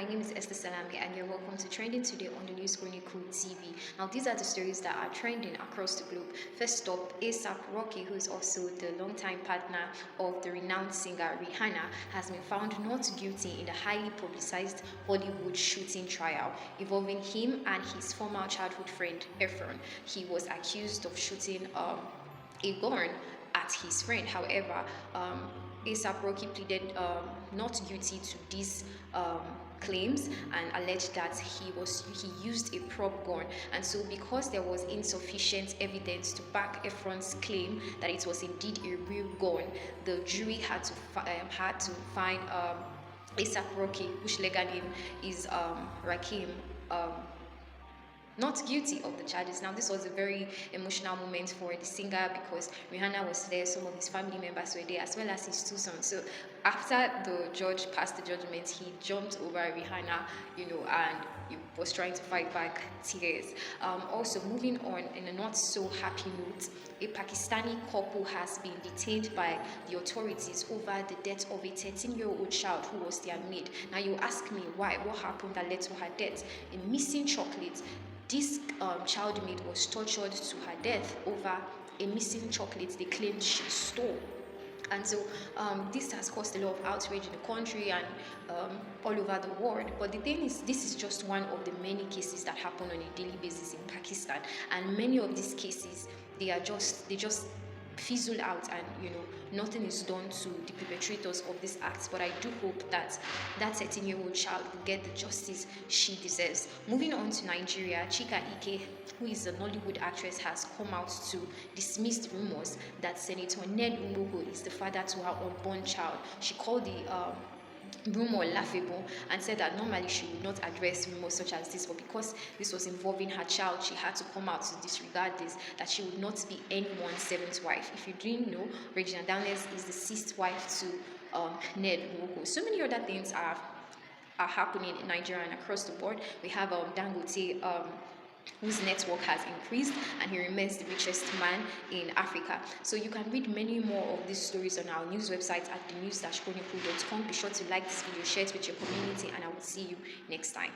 name is Esther Salami, and you're welcome to Trending Today on the News Chronicle TV. Now, these are the stories that are trending across the globe. First up, AP Rocky, who is also the longtime partner of the renowned singer Rihanna, has been found not guilty in the highly publicized Hollywood shooting trial involving him and his former childhood friend Efron. He was accused of shooting a gun at his friend. However, AP Rocky pleaded not guilty to these claims and alleged that he used a prop gun, and so because there was insufficient evidence to back Efron's claim that it was indeed a real gun, the jury had to find AP Rocky, whose legal name is Rakim, not guilty of the charges. Now, this was a very emotional moment for the singer because Rihanna was there, some of his family members were there, as well as his two sons. So after the judge passed the judgment, he jumped over Rihanna, and he was trying to fight back tears. Also, moving on in a not so happy note, a Pakistani couple has been detained by the authorities over the death of a 13-year-old child who was their maid. Now, you ask me why? What happened that led to her death? A missing chocolate. This child maid was tortured to her death over a missing chocolate they claimed she stole. And so this has caused a lot of outrage in the country and all over the world. But the thing is, this is just one of the many cases that happen on a daily basis in Pakistan. And many of these cases, they just fizzle out, and nothing is done to the perpetrators of these acts. But I do hope that that 13-year-old child will get the justice she deserves. Moving on to Nigeria, Iqra, who is a Nollywood actress, has come out to dismiss the rumors that Senator Ned Nwoko is the father to her unborn child. She called the rumor laughable and said that normally she would not address rumors such as this, but because this was involving her child, she had to come out to disregard this, that she would not be anyone's seventh wife. If you didn't know, Regina Downes is the sixth wife to Ned Nwoko. So many other things are happening in Nigeria and across the board. We have Dangote, whose net worth has increased, and he remains the richest man in Africa. So you can read many more of these stories on our news website at thenews-chronicle.com. Be sure to like this video, share it with your community, and I will see you next time.